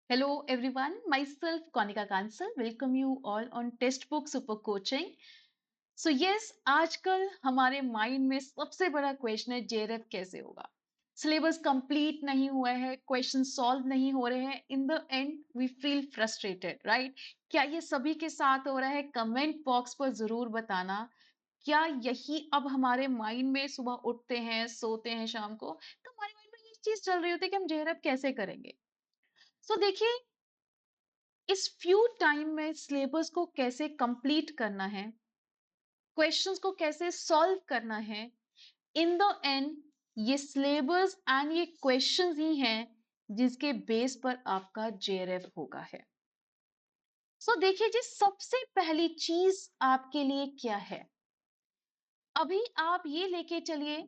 Hello everyone, myself Konika Kansal. Welcome you all on Textbook Super Coaching. So yes, आजकल हमारे mind में सबसे बड़ा क्वेश्चन है जेआरएफ कैसे होगा। सिलेबस कंप्लीट नहीं हुआ है, क्वेश्चन सॉल्व नहीं हो रहे हैं, in the end we feel frustrated, right? क्या ये सभी के साथ हो रहा है? कमेंट बॉक्स पर जरूर बताना। क्या यही अब हमारे माइंड में सुबह उठते हैं, सोते हैं शाम को, तो हमारे माइंड में ये चीज चल रही होती है कि हम जेआरएफ कैसे करेंगे। देखिए, इस फ्यू टाइम में सिलेबस को कैसे कंप्लीट करना है, क्वेश्चंस को कैसे सॉल्व करना है, इन द एंड ये सिलेबस एंड ये क्वेश्चंस ही हैं जिसके बेस पर आपका जेआरएफ होगा है। देखिए जी, सबसे पहली चीज आपके लिए क्या है? अभी आप ये लेके चलिए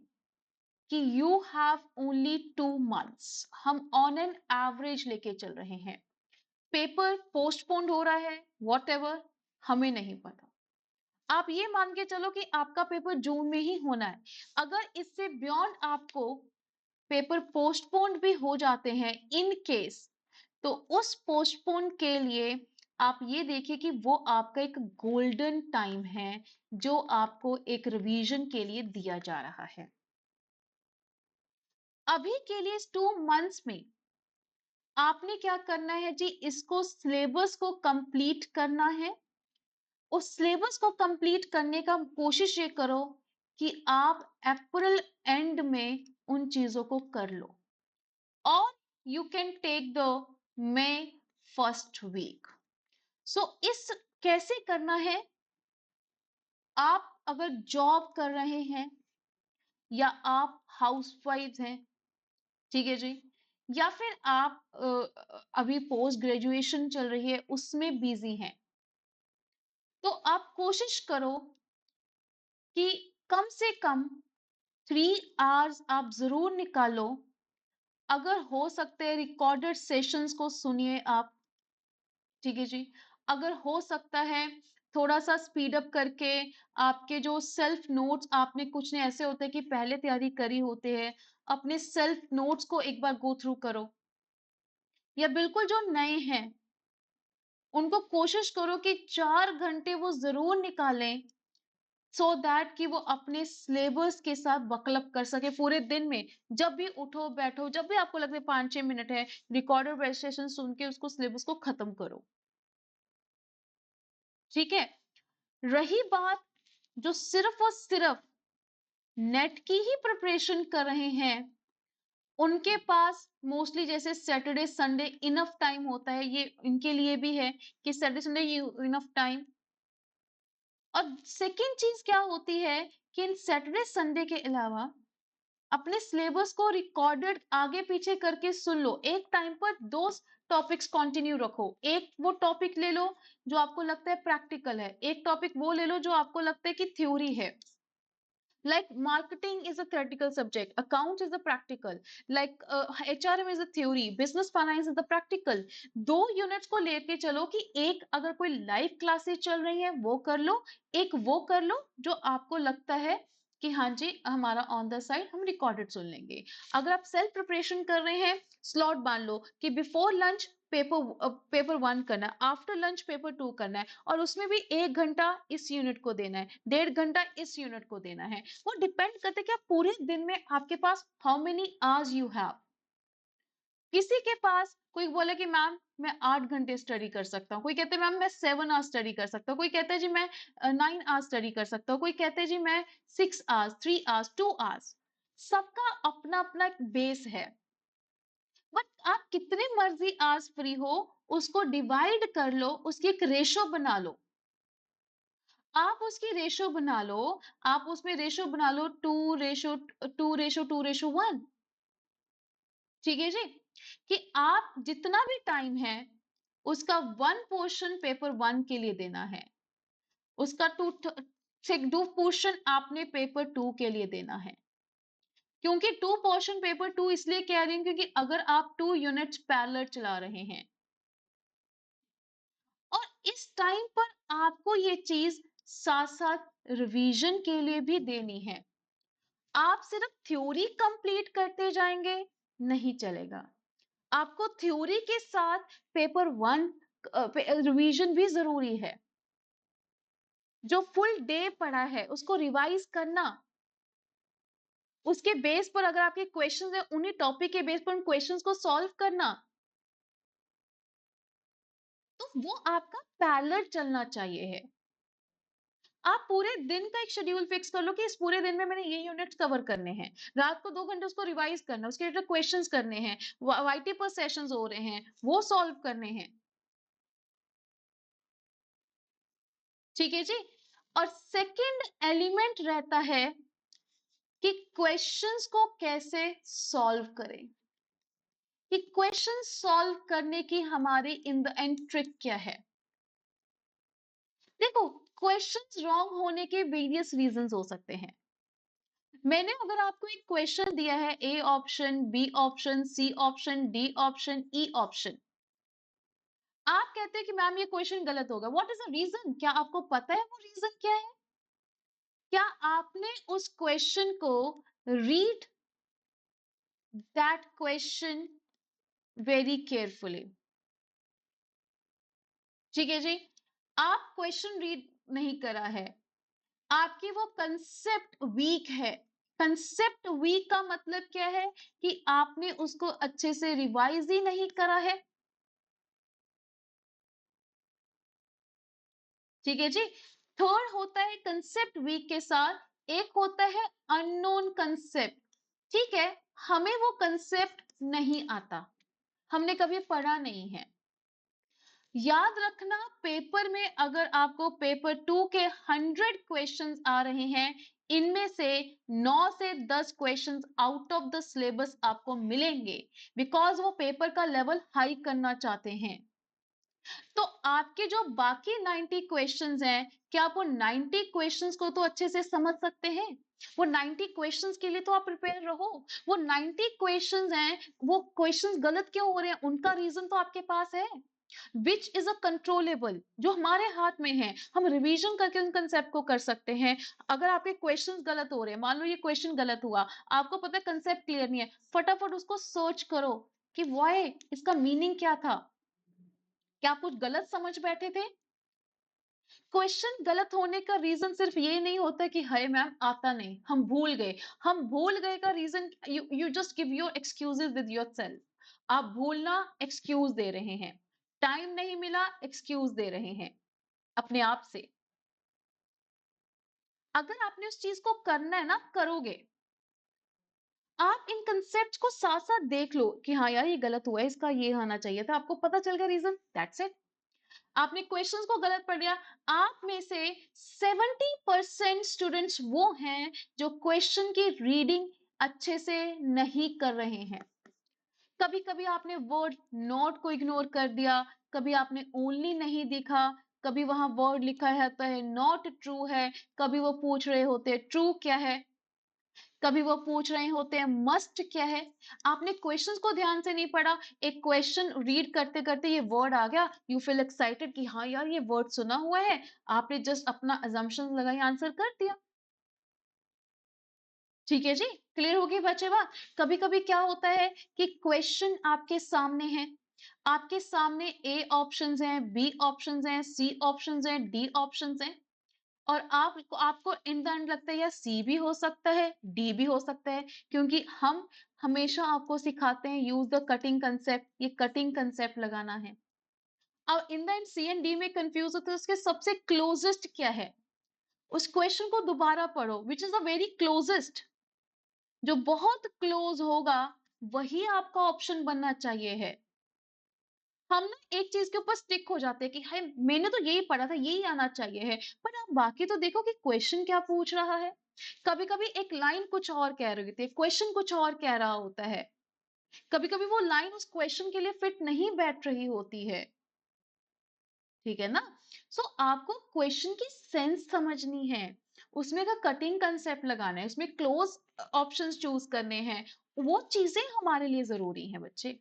कि यू हैव ओनली 2 मंथ्स, हम ऑन एन एवरेज लेके चल रहे हैं। पेपर पोस्टपोन्ड हो रहा है, वॉट एवर, हमें नहीं पता। आप ये मान के चलो कि आपका पेपर जून में ही होना है। अगर इससे बियॉन्ड आपको पेपर पोस्टपोन्ड भी हो जाते हैं इन केस, तो उस पोस्टपोन के लिए आप ये देखिए कि वो आपका एक गोल्डन टाइम है जो आपको एक रिवीजन के लिए दिया जा रहा है। अभी के लिए इस 2 मंथ्स में आपने क्या करना है जी, इसको सिलेबस को कंप्लीट करना है। उस सिलेबस को कंप्लीट करने का कोशिश ये करो कि आप अप्रैल एंड में उन चीजों को कर लो, और you can take the May first week. इस कैसे करना है? आप अगर जॉब कर रहे हैं या आप हाउसवाइफ हैं, ठीक है जी, या फिर आप अभी पोस्ट ग्रेजुएशन चल रही है उसमें बिजी हैं, तो आप कोशिश करो कि कम से कम 3 आवर्स आप जरूर निकालो। अगर हो सकते हैं रिकॉर्डेड सेशंस को सुनिए आप, ठीक है जी। अगर हो सकता है थोड़ा सा स्पीड अप करके आपके जो सेल्फ नोट्स, आपने कुछ ने ऐसे होते हैं कि पहले तैयारी करी होते हैं, अपने सेल्फ नोट्स को एक बार गो थ्रू करो। या बिल्कुल जो नए हैं उनको कोशिश करो कि 4 घंटे वो जरूर निकालें, सो दैट कि वो अपने सिलेबस के साथ बकलप कर सके पूरे दिन में। जब भी उठो बैठो, जब भी आपको लगता है 5-6 मिनट है, रिकॉर्डेड रजिस्ट्रेशन सुन के उसको सिलेबस को खत्म करो, ठीक है। रही बात जो सिर्फ और सिर्फ नेट की ही प्रिपरेशन कर रहे हैं, उनके पास मोस्टली जैसे सैटरडे संडे इनफ टाइम होता है, ये इनके लिए भी है कि सैटरडे संडे इनफ टाइम। और सेकेंड चीज क्या होती है कि इन सैटरडे संडे के अलावा अपने सिलेबस को रिकॉर्डेड आगे पीछे करके सुन लो। एक टाइम पर दो टॉपिक्स कंटिन्यू रखो। एक वो टॉपिक ले लो जो आपको लगता है प्रैक्टिकल है, एक टॉपिक वो ले लो जो आपको लगता है कि थ्योरी है। Like marketing is a theoretical subject, accounts is a practical, like HRM is a theory, business finance is the practical। 2 units को लेके चलो कि एक अगर कोई लाइव क्लासेस चल रही है वो कर लो, एक वो कर लो जो आपको लगता है कि हाँ जी हमारा ऑन द साइड हम रिकॉर्डेड सुन लेंगे। अगर आप सेल्फ प्रिपरेशन कर रहे हैं, स्लॉट बांध लो कि बिफोर लंच पेपर 1 करना है, आफ्टर लंच पेपर 2 करना है, और उसमें भी 1 घंटा इस यूनिट को देना है, 1.5 घंटा इस यूनिट को देना है। वो डिपेंड करता है कि आप पूरे दिन में आपके पास how many hours you have. किसी के पास कोई बोले कि मैम मैं 8 घंटे स्टडी कर सकता हूँ, कोई कहते हैं मैम मैं 7 आवर्स स्टडी कर सकता हूँ, कोई कहता है जी मैं 9 आवर्स स्टडी कर सकता हूँ, कोई कहते हैं जी मैं 6 आवर्स, 3 आवर्स, 2 आवर्स। सबका अपना अपना एक बेस है। बट आप कितने मर्जी आवर्स फ्री हो, उसको डिवाइड कर लो, उसकी एक रेशो बना लो। आप उसकी रेशो बना लो, आप उसमें रेशो बना लो 2:2:2:1। ठीक है जी, कि आप जितना भी टाइम है उसका 1 पोर्शन पेपर 1 के लिए देना है, उसका 2 पोर्शन आपने पेपर 2 के लिए देना है। क्योंकि 2 पोर्शन पेपर 2 इसलिए कह रही हूँ क्योंकि अगर आप 2 यूनिट्स पैरेलल चला रहे हैं, और इस टाइम पर आपको ये चीज साथ साथ रिवीजन के लिए भी देनी है। आप सिर्फ थ्योरी कंप्लीट करते जाएंगे नहीं चलेगा। आपको थ्योरी के साथ पेपर 1 रिवीजन भी जरूरी है। जो फुल डे पढ़ा है उसको रिवाइज करना, उसके बेस पर अगर आपके क्वेश्चंस है उन्हीं टॉपिक के बेस पर उन क्वेश्चंस को सॉल्व करना, तो वो आपका पैरेलल चलना चाहिए है। आप पूरे दिन का एक शेड्यूल फिक्स कर लो कि इस पूरे दिन में मैंने ये यूनिट्स कवर करने हैं, रात को 2 घंटे उसको रिवाइज करना, उसके रिलेटेड क्वेश्चंस करने हैं, वाईटी पर सेशंस हो रहे हैं वो सॉल्व करने हैं। ठीक है जी। और सेकंड एलिमेंट रहता है कि क्वेश्चंस को कैसे सॉल्व करें, कि क्वेश्चन सॉल्व करने की हमारी इन द एंड ट्रिक क्या है। देखो, क्वेश्चंस रॉन्ग होने के वेरियस रीजंस हो सकते हैं। मैंने अगर आपको एक क्वेश्चन दिया है, A option, B option, C option, D option, E option, आप कहते हैं कि मैम ये क्वेश्चन गलत होगा, व्हाट इज द रीजन? क्या आपको पता है वो रीजन क्या है? क्या आपने उस क्वेश्चन को read that question very carefully? ठीक है जी। आप क्वेश्चन रीड नहीं करा है, आपकी वो कंसेप्ट वीक है। कंसेप्ट वीक का मतलब क्या है कि आपने उसको अच्छे से रिवाइज ही नहीं करा है। ठीक है जी। थर्ड होता है कंसेप्ट वीक के साथ एक होता है अननोन कंसेप्ट। ठीक है, हमें वो कंसेप्ट नहीं आता, हमने कभी पढ़ा नहीं है। याद रखना, पेपर में अगर आपको पेपर 2 के 100 क्वेश्चंस आ रहे हैं, इनमें से 9 से 10 questions out of the syllabus आपको मिलेंगे, बिकॉज वो पेपर का लेवल हाई करना चाहते हैं। तो आपके जो बाकी 90 क्वेश्चंस हैं, क्या आप वो 90 क्वेश्चंस को तो अच्छे से समझ सकते हैं? वो 90 क्वेश्चंस के लिए तो आप प्रिपेयर रहो। वो 90 क्वेश्चंस हैं, वो क्वेश्चंस गलत क्यों हो रहे हैं उनका रीजन तो आपके पास है। विच इज अ कंट्रोलेबल, जो हमारे हाथ में है, हम रिवीजन करके उन कंसेप्ट को कर सकते हैं। अगर आपके क्वेश्चंस गलत हो रहे हैं, मान लो ये क्वेश्चन गलत हुआ, आपको पता है कंसेप्ट क्लियर नहीं है, फटाफट उसको सर्च करो कि वाई, इसका मीनिंग क्या था, क्या आप कुछ गलत समझ बैठे थे? क्वेश्चन गलत होने का रीजन सिर्फ ये नहीं होता कि हाय मैम आता नहीं, हम भूल गए। हम भूल गए का reason, you just give your excuses with yourself. आप भूलना एक्सक्यूज दे रहे हैं, टाइम नहीं मिला एक्सक्यूज दे रहे हैं अपने आप से। अगर आपने उस चीज को करना है ना, करोगे। आप इन कंसेप्ट को साथ साथ देख लो कि हाँ यार ये गलत हुआ है, इसका ये आना चाहिए था, आपको पता चल गया रीजन, दैट्स इट। आपने क्वेश्चंस को गलत पढ़ लिया। आप में से 70% स्टूडेंट्स वो हैं जो क्वेश्चन की रीडिंग अच्छे से नहीं कर रहे हैं। कभी कभी आपने वर्ड नॉट को इग्नोर कर दिया, कभी आपने ओनली नहीं दिखा, कभी वहां वर्ड लिखा है नॉट ट्रू है, कभी वो पूछ रहे होते हैं ट्रू क्या है, कभी वो पूछ रहे होते हैं मस्ट क्या है। आपने क्वेश्चंस को ध्यान से नहीं पढ़ा, एक क्वेश्चन रीड करते करते ये वर्ड आ गया, यू फील एक्साइटेड कि हाँ यार ये वर्ड सुना हुआ है, आपने जस्ट अपना अजम्पशन लगाई, आंसर कर दिया। ठीक है जी, क्लियर होगी बच्चे बात? कभी कभी क्या होता है कि क्वेश्चन आपके सामने है, आपके सामने ए ऑप्शंस हैं, बी ऑप्शंस हैं, सी ऑप्शंस हैं, डी ऑप्शंस हैं, और आपको आपको इन द एंड लगता है यार सी भी हो सकता है, डी भी हो सकता है, क्योंकि हम हमेशा आपको सिखाते हैं यूज द कटिंग कंसेप्ट, ये कटिंग कंसेप्ट लगाना है। अब in the end C and D में कंफ्यूज होते हैं, उसके सबसे क्लोजेस्ट क्या है, उस क्वेश्चन को दोबारा पढ़ो, which is the very closest, जो बहुत क्लोज होगा वही आपका ऑप्शन बनना चाहिए है। हम ना एक चीज के ऊपर स्टिक हो जाते हैं कि हाय मैंने तो यही पढ़ा था, यही आना चाहिए है, पर आप बाकी तो देखो कि क्वेश्चन क्या पूछ रहा है। कभी कभी एक लाइन कुछ और कह रही होती है, क्वेश्चन कुछ और कह रहा होता है, कभी कभी वो लाइन उस क्वेश्चन के लिए फिट नहीं बैठ रही होती है। ठीक है ना? सो आपको क्वेश्चन की सेंस समझनी है, उसमें का कटिंग कंसेप्ट लगाना है, उसमें क्लोज ऑप्शंस चूज करने हैं, वो चीजें हमारे लिए जरूरी हैं बच्चे।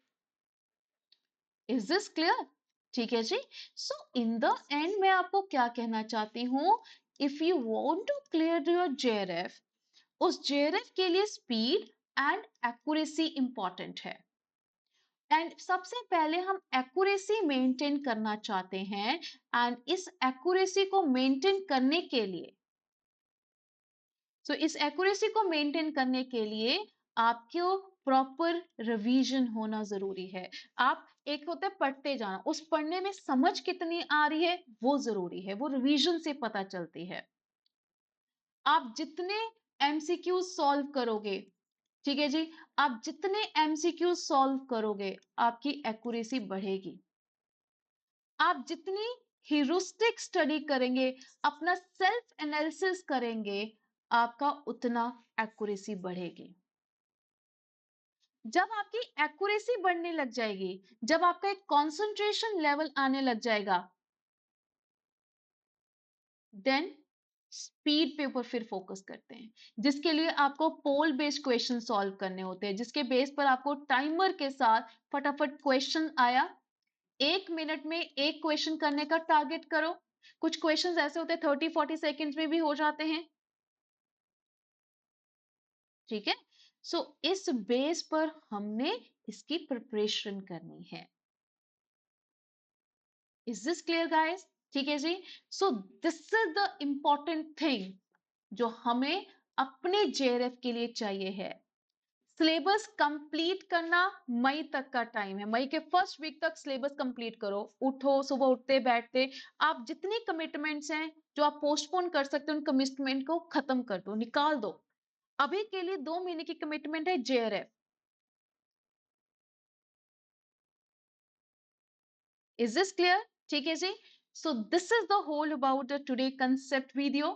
Is this clear? ठीक है जी। सो इन द एंड मैं आपको क्या कहना चाहती हूँ, if you want to clear your JRF, उस जेआरएफ के लिए स्पीड एंड एक्यूरेसी इंपॉर्टेंट है। एंड सबसे पहले हम एक्यूरेसी मेंटेन करना चाहते हैं, एंड इस एक्यूरेसी को मेंटेन करने के लिए, इस एक्यूरेसी को मेंटेन करने के लिए आपको प्रॉपर रिवीजन होना जरूरी है। आप, एक होता है पढ़ते जाना, उस पढ़ने में समझ कितनी आ रही है वो जरूरी है, वो रिवीजन से पता चलती है। आप जितने एमसीक्यू सॉल्व करोगे, ठीक है जी, आप जितने एमसीक्यू सॉल्व करोगे आपकी एक्यूरेसी बढ़ेगी। आप जितनी ह्यूरिस्टिक स्टडी करेंगे, अपना सेल्फ एनालिसिस करेंगे, आपका उतना एक्यूरेसी बढ़ेगी। जब आपकी एक्यूरेसी बढ़ने लग जाएगी, जब आपका एक कंसंट्रेशन लेवल आने लग जाएगा, देन स्पीड पे ऊपर फिर फोकस करते हैं, जिसके लिए आपको पोल बेस्ड क्वेश्चन सॉल्व करने होते हैं, जिसके बेस पर आपको टाइमर के साथ फटाफट क्वेश्चन आया, 1 मिनट में एक क्वेश्चन करने का टारगेट करो। कुछ क्वेश्चंस ऐसे होते हैं 30-40 सेकेंड्स में भी हो जाते हैं, ठीक है। इस बेस पर हमने इसकी प्रिपरेशन करनी है। Is this clear guys? ठीक है जी। This is the important thing जो हमें अपने जेआरएफ के लिए चाहिए है। सिलेबस कंप्लीट करना मई तक का टाइम है, मई के फर्स्ट वीक तक सिलेबस कंप्लीट करो। उठो, सुबह उठते बैठते आप जितनी कमिटमेंट्स हैं जो आप पोस्टपोन कर सकते हो, उन कमिटमेंट को खत्म कर दो, निकाल दो। अभी के लिए 2 महीने की कमिटमेंट है जेआरएफ। Is this clear? ठीक है जी। This is the whole about the today concept video.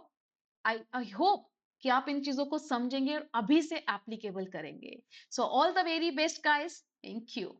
I hope कि आप इन चीजों को समझेंगे और अभी से एप्लीकेबल करेंगे। All the very best guys, thank you.